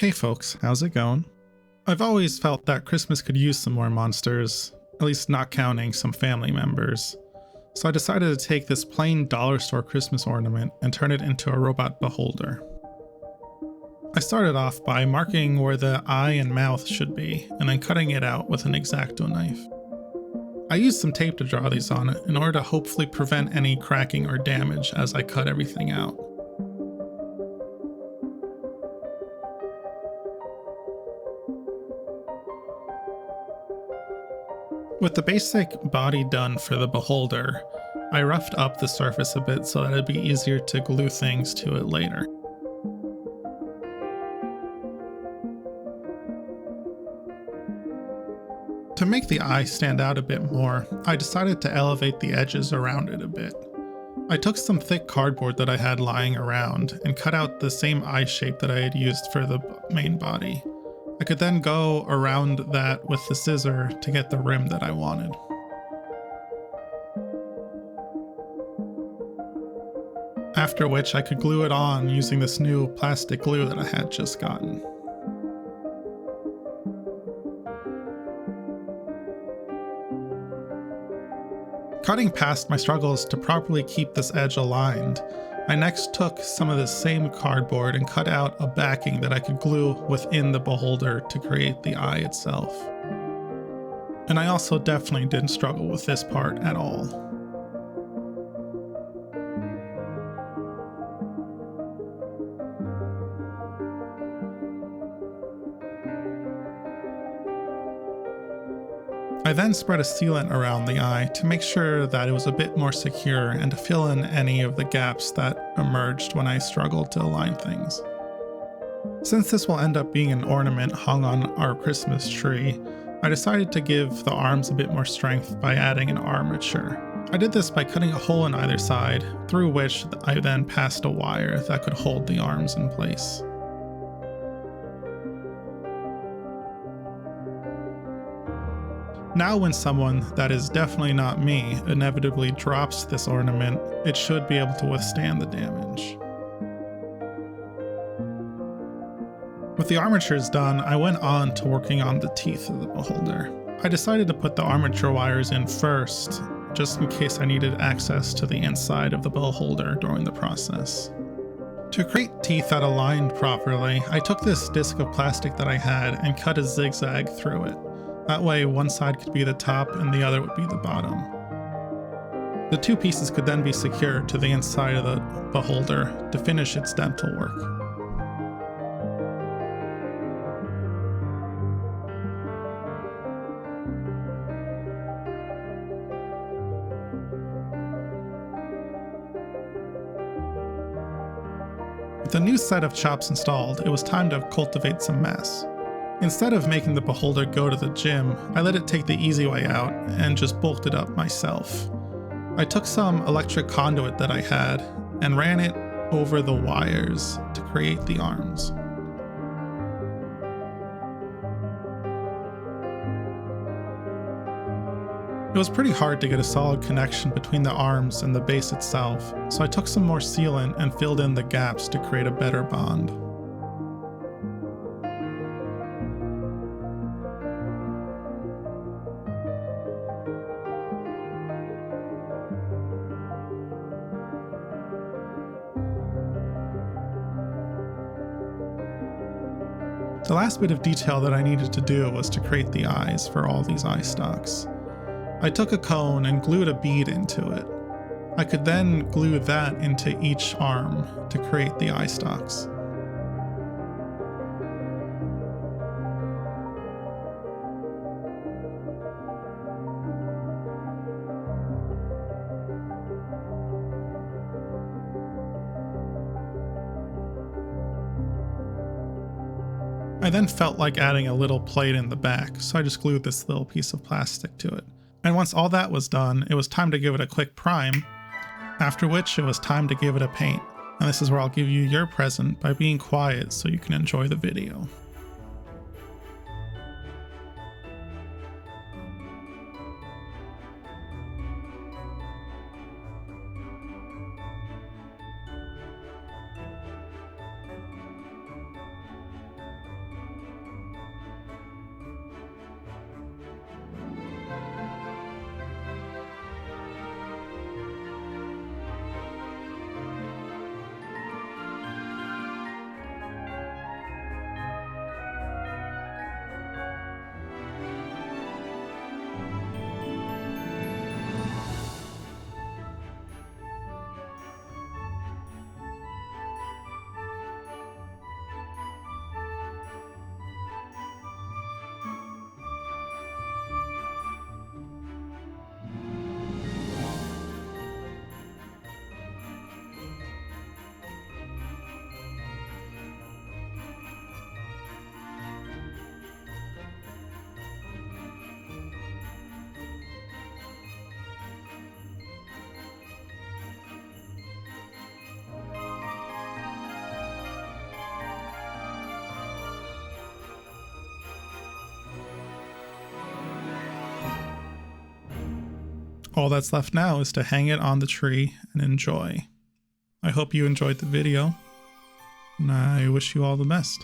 Hey folks, how's it going? I've always felt that Christmas could use some more monsters, at least not counting some family members. So I decided to take this plain dollar store Christmas ornament and turn it into a robot beholder. I started off by marking where the eye and mouth should be, and then cutting it out with an X-Acto knife. I used some tape to draw these on in order to hopefully prevent any cracking or damage as I cut everything out. With the basic body done for the beholder, I roughed up the surface a bit so that it'd be easier to glue things to it later. To make the eye stand out a bit more, I decided to elevate the edges around it a bit. I took some thick cardboard that I had lying around and cut out the same eye shape that I had used for the main body. I could then go around that with the scissor to get the rim that I wanted. After which I could glue it on using this new plastic glue that I had just gotten. Cutting past my struggles to properly keep this edge aligned, I next took some of the same cardboard and cut out a backing that I could glue within the beholder to create the eye itself. And I also definitely didn't struggle with this part at all. I then spread a sealant around the eye to make sure that it was a bit more secure and to fill in any of the gaps that emerged when I struggled to align things. Since this will end up being an ornament hung on our Christmas tree, I decided to give the arms a bit more strength by adding an armature. I did this by cutting a hole in either side, through which I then passed a wire that could hold the arms in place. Now when someone that is definitely not me inevitably drops this ornament, it should be able to withstand the damage. With the armatures done, I went on to working on the teeth of the beholder. I decided to put the armature wires in first, just in case I needed access to the inside of the beholder during the process. To create teeth that aligned properly, I took this disc of plastic that I had and cut a zigzag through it. That way one side could be the top and the other would be the bottom. The two pieces could then be secured to the inside of the beholder to finish its dental work. With the new set of chops installed, it was time to cultivate some mass. Instead of making the beholder go to the gym, I let it take the easy way out and just bulked it up myself. I took some electric conduit that I had and ran it over the wires to create the arms. It was pretty hard to get a solid connection between the arms and the base itself, so I took some more sealant and filled in the gaps to create a better bond. The last bit of detail that I needed to do was to create the eyes for all these eye stalks. I took a cone and glued a bead into it. I could then glue that into each arm to create the eye stalks. I then felt like adding a little plate in the back, so I just glued this little piece of plastic to it. And once all that was done, it was time to give it a quick prime, after which it was time to give it a paint. And this is where I'll give you your present by being quiet so you can enjoy the video. All that's left now is to hang it on the tree and enjoy. I hope you enjoyed the video, and I wish you all the best.